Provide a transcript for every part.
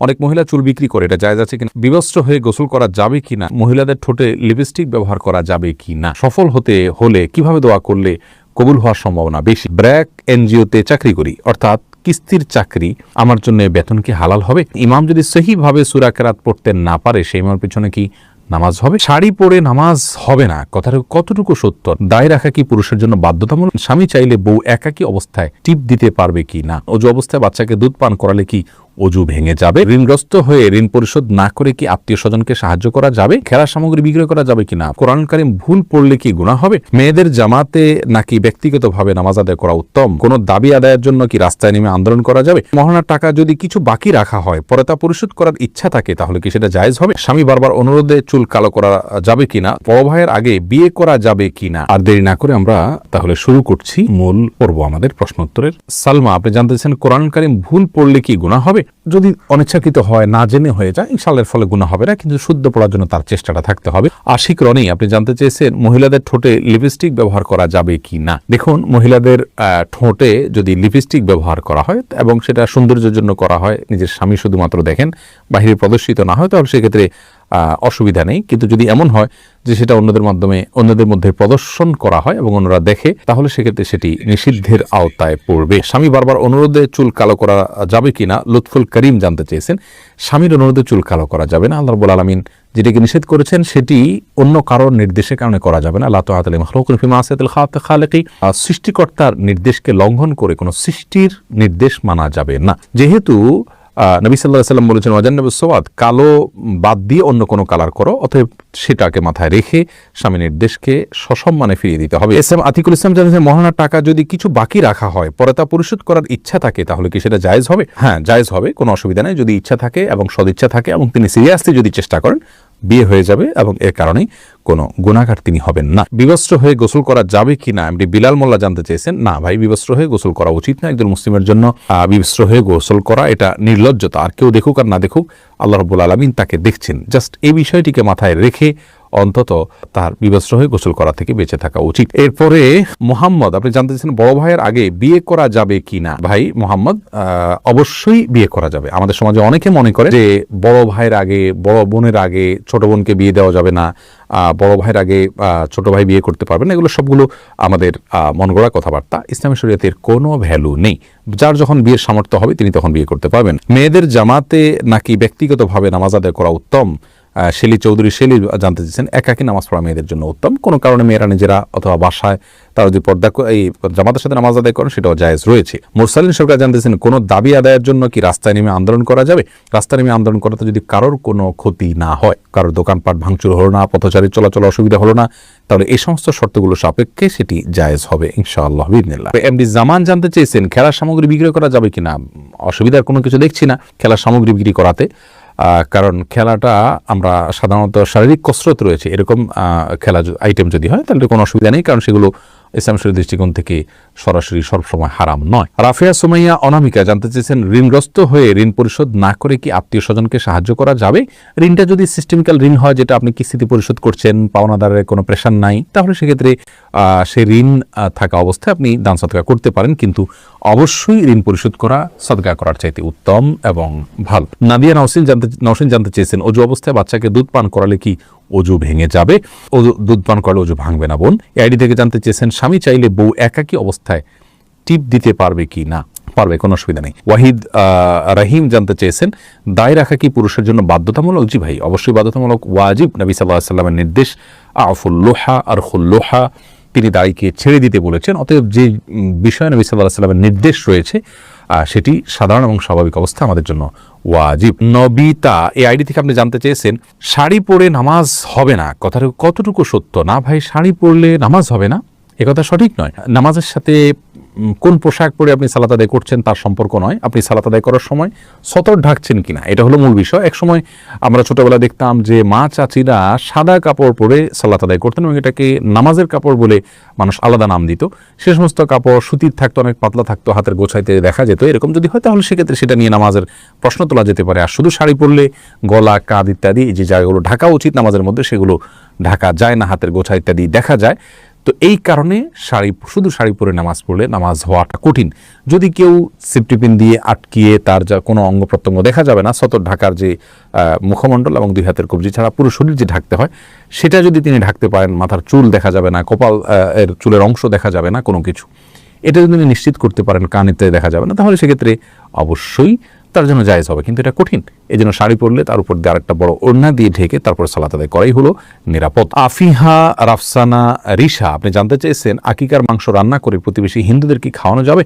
অনেক মহিলা চুল বিক্রি করে, এটা জায়েজ আছে কিনা? বিবস্ত্র হয়ে গোসল করা যাবে কিনা? মহিলাদের ঠোঁটে লিপস্টিক ব্যবহার করা যাবে কিনা? সফল হতে হলে কিভাবে দোয়া করলে কবুল হওয়ার সম্ভাবনা বেশি? ব্র্যাক এনজিওতে চাকরি করি, অর্থাৎ কিস্তির চাকরি, আমার জন্য বেতন কি হালাল হবে? ইমাম যদি সহিভাবে সূরা কেরাত পড়তে না পারে, সেই ইমামের পিছনে কি নামাজ হবে? শাড়ি পরে নামাজ হবে না, কথাটা কতটুকু সত্য? দায় রাখা কি পুরুষের জন্য বাধ্যতামূলক? স্বামী চাইলে বউ একাকী অবস্থায় টিপ দিতে পারবে কি না? অজু অবস্থায় বাচ্চাকে দুধ পান করালে কি অজু ভেঙে যাবে? ঋণগ্রস্ত হয়ে ঋণ পরিশোধ না করে কি আত্মীয় স্বজনকে সাহায্য করা যাবে? খেলার সামগ্রী বিক্রয় করা যাবে কিনা? কোরআন কারীম ভুল পড়লে কি গুনাহ হবে? মেয়েদের জামাতে নাকি ব্যক্তিগতভাবে নামাজ আদায় করা উত্তম? কোন দাবি আদায়ের জন্য কি রাস্তায় নেমে আন্দোলন করা যাবে? মহানার টাকা যদি কিছু বাকি রাখা হয়, পরে তা পরিশোধ করার ইচ্ছা থাকে, তাহলে কি সেটা জায়েজ হবে? স্বামী বারবার অনুরোধে চুল কালো করা যাবে কিনা? বড় ভাইয়ের আগে বিয়ে করা যাবে কিনা? আর দেরি না করে আমরা তাহলে শুরু করছি মূল পর্ব আমাদের প্রশ্নোত্তরের। সালমা, আপনি জানতেছেন কোরআন কারীম ভুল পড়লে কি গুনাহ হবে? যদি অনিচ্ছাকৃত হয়, না জেনে হয়ে যায়, ইনশাআল্লাহ ফলে গুনাহ হবে না, কিন্তু শুদ্ধ পড়ার জন্য তার চেষ্টাটা থাকতে হবে। আশিক রনি, আপনি জানতে চেয়েছেন মহিলাদের ঠোঁটে লিপস্টিক ব্যবহার করা যাবে কি না? দেখুন, মহিলাদের ঠোঁটে যদি লিপস্টিক ব্যবহার করা হয় এবং সেটা সৌন্দর্যের জন্য করা হয়, নিজের স্বামী শুধুমাত্র দেখেন, বাহিরে প্রদর্শিত না হয়, তাহলে সেক্ষেত্রে অসুবিধা নেই। কিন্তু যদি এমন হয় যে সেটা অন্যদের মধ্যে প্রদর্শন করা হয় এবং অন্যরা দেখে, তাহলে সেক্ষেত্রে সেটি নিষিদ্ধের আওতায় পড়বে। স্বামী বারবার অনুরোধে চুল কালো করা যাবে কিনা? লুৎফুল করিম জানতে চেয়েছেন, স্বামীর অনুরোধে চুল কালো করা যাবে না। আল্লাহ রাব্বুল আলামিন যেটিকে নিষেধ করেছেন সেটি অন্য কারোর নির্দেশের কারণে করা যাবে না। লা তাআতা লিমাখলুকিন ফি মাসিয়াতিল খালিকি, সৃষ্টিকর্তার নির্দেশকে লঙ্ঘন করে কোনো সৃষ্টির নির্দেশ মানা যাবে না। যেহেতু নবী সাল্লাল্লাহু আলাইহি ওয়াসাল্লাম বলেছেন ওয়াজান্নাবুস সাওয়াদ, কালো বাদ দিয়ে অন্য কোনো কালার করো, অতএব সেটাকে মাথায় রেখে স্বামী নির্দেশকে সসম্মানে ফিরিয়ে দিতে হবে। এস এম আতিকুল ইসলাম জানিয়েছেন মহানার টাকা যদি কিছু বাকি রাখা হয়, পরে তা পরিশোধ করার ইচ্ছা থাকে, তাহলে কি সেটা জায়েজ হবে? হ্যাঁ, জায়েজ হবে, কোনো অসুবিধা নেই। যদি ইচ্ছা থাকে এবং সদিচ্ছা থাকে এবং তিনি সিরিয়াসলি যদি চেষ্টা করেন, বিয়ে হয়ে যাবে এবং এর কারণে কোনো গুনাহগার তিনি হবেন না। বিবস্ত্র হয়ে গোসল করা যাবে কিনা এমডি বিলাল মোল্লা জানতে চেয়েছেন, না ভাই, বিবস্ত্র হয়ে গোসল করা উচিত না। একজন মুসলিমের জন্য বিবস্ত্র হয়ে গোসল করা এটা নির্লজ্জতা। আর কেউ দেখুক আর না দেখুক, আল্লাহ রাব্বুল আলামিন তাকে দেখছেন। জাস্ট এই বিষয়টিকে মাথায় রেখে অন্তত তার বিবস্ত্র হয়ে গোসল করা থেকে বেঁচে থাকা উচিত। এরপরে মোহাম্মদ, আপনি জানতে চাইছেন বড় ভাইয়ের আগে বিয়ে করা যাবে কিনা? ভাই মোহাম্মদ, অবশ্যই বিয়ে করা যাবে। আমাদের সমাজে অনেকে মনে করে যে বড় ভাইয়ের আগে, বড় বোনের আগে ছোট বোনকে বিয়ে দেওয়া যাবে না, বড় ভাইয়ের আগে ছোট ভাই বিয়ে করতে পারবে না। এগুলো সবগুলো আমাদের মন গড়া কথাবার্তা। ইসলামী শরীয়তের কোনো ভ্যালু নেই। যার যখন বিয়ের সামর্থ্য হবে তিনি তখন বিয়ে করতে পারবেন। মেয়েদের জামাতে নাকি ব্যক্তিগতভাবে নামাজ আদায় করা উত্তম? শেলি চৌধুরী জানতে চেয়েছেন, একাকী নামাজ পড়া মেয়েদের জন্য উত্তম। কোনো কারণে মেয়েরা নিজেরা অথবা বাসায় তারা যদি এই জামাতের সাথে নামাজ আদায় করেন, সেটাও জায়েজ রয়েছে। মুরসালিন সরকার জানতেছেন কোনো দাবি আদায়ের জন্য কি রাস্তায় নেমে আন্দোলন করা যাবে? রাস্তায় নেমে আন্দোলন করাতে যদি কারোর কোনো ক্ষতি না হয়, কারোর দোকানপাট ভাঙচুর হলো না, পথচারী চলাচল অসুবিধা হলো না, তাহলে এই সমস্ত শর্তগুলো সাপেক্ষে সেটি জায়েজ হবে ইনশাআল্লাহ বিইذনিল্লাহ। এমডি জামান জানতে চেয়েছেন খেলার সামগ্রী বিক্রি করা যাবে কিনা? অসুবিধার কোনো কিছু দেখছি না খেলার সামগ্রী বিক্রি করাতে, কারণ খেলাটা আমরা সাধারণত শারীরিক কসরত রয়েছে এরকম খেলা আইটেম যদি হয়, তাহলে কোনো অসুবিধা নেই, কারণ সেগুলো ইসলাম শরীয়তের দৃষ্টিকোণ থেকে সরাসরি সবসময় হারাম নয়। রাফিয়া সুমাইয়া অনামিকা জানতে চেয়েছেন ঋণগ্রস্ত হয়ে ঋণ পরিশোধ না করে কি আত্মীয় স্বজনকে সাহায্য করা যাবে? ঋণটা যদি সিস্টেমিক্যাল ঋণ হয়, যেটা আপনি কিস্তিতে পরিশোধ করছেন, পাওনাদারের কোনো প্রেশার নাই, তাহলে সেক্ষেত্রে সেই ঋণ থাকা অবস্থায় আপনি দান সদকা করতে পারেন, কিন্তু অবশ্যই ঋণ পরিশোধ করা সদকা করার চাইতে উত্তম এবং ভালো। নাদিয়া নওশিন জানতে চেয়েছেন অজু অবস্থায় বাচ্চাকে দুধ পান করালে কি অজু ভেঙে যাবে? দুধ পান করলে অজু ভাঙবে না বোন। আইডি থেকে জানতে চেয়েছেন স্বামী চাইলে বউ একাকী অবস্থায় টিপ দিতে পারবে কি না? পারবে, কোনো অসুবিধা নেই। ওয়াহিদ রাহিম জানতে চেয়েছেন দায় রাখা কি পুরুষের জন্য বাধ্যতামূলক? জি ভাই, অবশ্যই বাধ্যতামূলক, ওয়াজিব। নবী সাল্লাল্লাহু আলাইহি ওয়াসাল্লামের নির্দেশ আফুল্লোহা আর খুল্লোহা, তিনি দাড়িকে ছেড়ে দিতে বলেছেন। অতএব যে বিষয়ে নবী সাল্লাল্লাহু আলাইহি ওয়াসাল্লামের নির্দেশ রয়েছে সেটি সাধারণ এবং স্বাভাবিক অবস্থা আমাদের জন্য ওয়াজিব। নবিতা, এই আইডি থেকে আপনি জানতে চেয়েছেন শাড়ি পরে নামাজ হবে না, কথাটা কতটুকু সত্য? না ভাই, শাড়ি পরলে নামাজ হবে না একথা সঠিক নয়। নামাজের সাথে কোন পোশাক পরে আপনি সালাত আদায় করছেন তার সম্পর্ক নয়, আপনি সালাত আদায় করার সময় সতর ঢাকছেন কিনা, এটা হলো মূল বিষয়। এক সময় আমরা ছোটবেলা দেখতাম যে মা চাচিরা সাদা কাপড় পরে সালাত আদায় করতেন এবং এটাকে নামাজের কাপড় বলে মানুষ আলাদা নাম দিত। সে সমস্ত কাপড় সুতির থাকতো, অনেক পাতলা থাকতো, হাতের গোছাইতে দেখা যেত। এরকম যদি হয় তাহলে সেক্ষেত্রে সেটা নিয়ে নামাজের প্রশ্ন তোলা যেতে পারে। আর শুধু শাড়ি পরলে গলা, কাঁধ ইত্যাদি যে জায়গাগুলো ঢাকা উচিত নামাজের মধ্যে, সেগুলো ঢাকা যায় না, হাতের গোছা ইত্যাদি দেখা যায়, তো এই কারণে শুধু শাড়ি পরে নামাজ পড়লে নামাজ হওয়াটা কঠিন। যদি কেউ সেফটি পিন দিয়ে আটকিয়ে তার যা কোনো অঙ্গ প্রত্যঙ্গ দেখা যাবে না, সতর ঢাকার যে মুখমণ্ডল এবং 2 হাতের কবজি ছাড়া পুরো শরীর যে ঢাকতে হয় সেটা যদি তিনি ঢাকতে পারেন, মাথার চুল দেখা যাবে না, কপাল এর চুলের অংশ দেখা যাবে না, কোনো কিছু, এটা যদি তিনি নিশ্চিত করতে পারেন কানেতে দেখা যাবে না, তাহলে সেক্ষেত্রে অবশ্যই তার জন্য জায়েজ হবে। কিন্তু এটা কঠিন, এই জন্য শাড়ি পরলে তার উপর দিয়ে আরেকটা বড় ওড়না দিয়ে ঢেকে তারপর সালাত আদায় করাই হলো নিরাপদ। আফিহা রাফসানা রিশা, আপনি জানতে চেয়েছেন আকিকার মাংস রান্না করে প্রতিবেশী হিন্দুদের কি খাওয়ানো যাবে?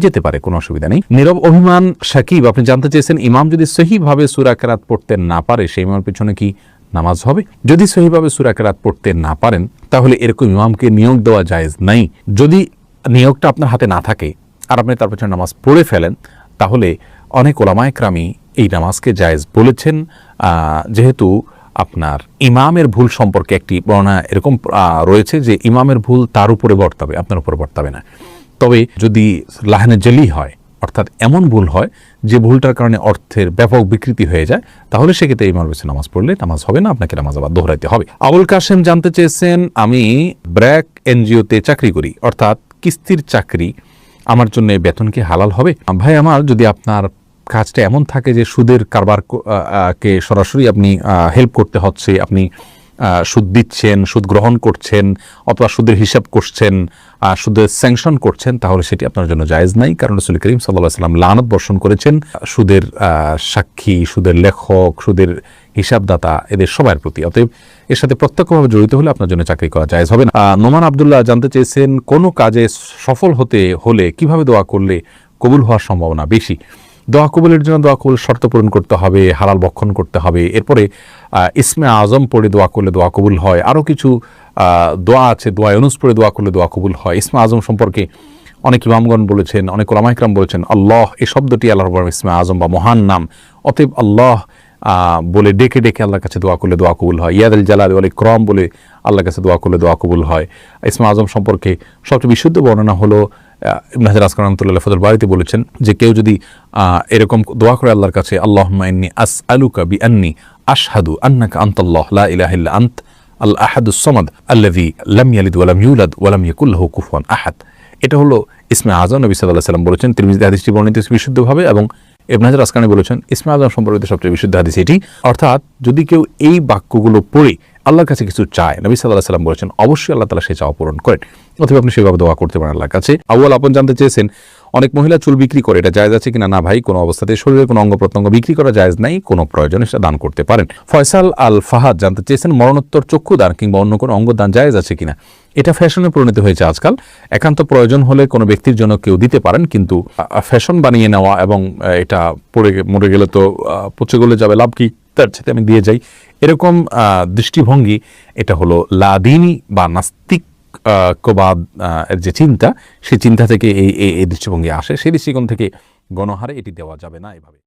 যেতে পারে, কোনো অসুবিধা নেই। নীরব অভিমান সাকিব, আপনি জানতে চেয়েছেন ইমাম যদি সহিভাবে সূরা কেরাত পড়তে না পারে সেই ইমামের পিছনে কি নামাজ হবে? যদি সহিভাবে সূরা কেরাত পড়তে না পারেন তাহলে এরকম ইমামকে নিয়োগ দেওয়া জায়েজ নাই। যদি নিয়োগটা আপনার হাতে না থাকে আর আপনি তার পেছনে নামাজ পড়ে ফেলেন, তাহলে অনেক ওলামায়ে কেরামি এই নামাজকে জায়েজ বলেছেন, যেহেতু আপনার ইমামের ভুল সম্পর্কে একটি বর্ণনা এরকম রয়েছে যে ইমামের ভুল তার উপরে বর্তাবে, আপনার উপরে বর্তাবে না। তবে যদি লাহানে জেলি হয়, অর্থাৎ এমন ভুল হয় যে ভুলটার কারণে অর্থের ব্যাপক বিকৃতি হয়ে যায়, তাহলে সেক্ষেত্রে ইমামের পেছনে নামাজ পড়লে নামাজ হবে না, আপনাকে নামাজ আবার দোহরাইতে হবে। আবুল কাশেম জানতে চেয়েছেন আমি ব্র্যাক এনজিওতে চাকরি করি, অর্থাৎ কিস্তির চাকরি, আমার জন্য বেতন কি হালাল হবে? ভাই আমার, যদি আপনার কাজটা এমন থাকে যে সুদের কারবার কে সরাসরি আপনি হেল্প করতে হচ্ছে, আপনি সুদ দিচ্ছেন, সুদ গ্রহণ করছেন, অথবা সুদের হিসাব করছেন, সুদের স্যাংশন করছেন, তাহলে সেটি আপনার জন্য জায়েজ নাই। কারণ রাসূল করিম সাল্লাল্লাহু আলাইহি ওয়াসাল্লাম লানত বর্ষণ করেছেন সুদের সাক্ষী, সুদের লেখক, সুদের হিসাবদাতা, এদের সবার প্রতি। অতএব এর সাথে প্রত্যক্ষভাবে জড়িত হলে আপনার জন্য চাকরি করা জায়েজ হবে না। নোমান আব্দুল্লাহ জানতে চেয়েছেন কোনো কাজে সফল হতে হলে কিভাবে দোয়া করলে কবুল হওয়ার সম্ভাবনা বেশি? দোয়া কবুলের জন্য দোয়া কবুল শর্ত পূরণ করতে হবে, হালাল ভক্ষণ করতে হবে, এরপরে ইসমে আজম পড়ে দোয়া করলে দোয়া কবুল হয়। আরও কিছু দোয়া আছে, দোয়া ইউনুস পড়ে দোয়া করলে দোয়া কবুল হয়। ইসমে আজম সম্পর্কে অনেক ইমামগণ বলেছেন, অনেক ওলামা ইকরাম বলেছেন আল্লাহ এই শব্দটি আল্লাহর ইসমে আজম বা মহান নাম। অতএব আল্লাহ বলে ডেকে ডেকে আল্লাহর কাছে দোয়া করলে দোয়া কবুল হয়। ইয়াদ আল জালাল ওয়াল ইকরাম বলে আল্লাহর কাছে দোয়া করলে দোয়া কবুল হয়। ইসমে আজম সম্পর্কে সবচেয়ে বিশুদ্ধ বর্ণনা হলো ইবনে হাজার আসকালানি রাহমাতুল্লাহ ফাতুল বারীতে বলেছেন যে কেউ যদি এরকম দোয়া করে আল্লাহর কাছে, আল্লাহুম্মা ইন্নী আসআলুকা বিআন্নী আশহাদু আন্নাকা আনতাল্লাহ লা ইলাহা ইল্লা আনত আল আহাদুস সামাদ আল্লাযী লাম ইয়ালিদ ওয়া লাম ইউলাদ ওয়া লাম ইয়াকুল লাহু কুফুয়ান আহাদ। এটা হলো ইসমে আজম। নবী সাল্লাল্লাহু আলাইহি ওয়াসাল্লাম বলেছেন, তিরমিজি হাদিসটি বর্ণিত বিশুদ্ধভাবে, এবং ইবনে হাজার আসকালানি বলেছেন ইসমে আজম সম্পর্কিত সবচেয়ে বিশুদ্ধ হাদিস এটি। অর্থাৎ যদি কেউ এই বাক্যগুলো পড়ে আল্লাহর কাছে কিছু চায়, নবী সাল্লাল্লাহু আলাইহি ওয়াসাল্লাম বলেছেন অবশ্যই আল্লাহ তাআলা সেই চাওয়া পূরণ করেন। অথবা আপনি সেভাবে দোয়া করতে পারেন আল্লাহর কাছে। আউয়াল আপন জানতে চেয়েছেন অনেক মহিলা চুল বিক্রি করে, এটা জায়েজ আছে কিনা? না ভাই, কোনো অবস্থাতে শরীরের কোনো অঙ্গ প্রত্যঙ্গ বিক্রি করা জায়েজ নাই, কোনো প্রয়োজনে সেটা দান করতে পারেন। ফয়সাল আল ফাহাদ জানতে চেয়েছেন মরণোত্তর চক্ষু দান কিংবা অন্য কোনো অঙ্গ দান জায়েজ আছে কিনা? এটা ফ্যাশনে পরিণত হয়েছে আজকাল। একান্ত প্রয়োজন হলে কোনো ব্যক্তির জন্য কেউ দিতে পারেন, কিন্তু ফ্যাশন বানিয়ে নেওয়া এবং এটা মরে গেলে তো পচে গলে যাবে, লাভ কি, তার সাথে আমি দিয়ে যাই, এরকম দৃষ্টিভঙ্গি, এটা হলো লাদিনী বা নাস্তিক কবাদ এর যে চিন্তা, সেই চিন্তা থেকে এই দৃষ্টিভঙ্গি আসে। সেই দৃষ্টিকোণ থেকে গণহারে এটি দেওয়া যাবে না এভাবে।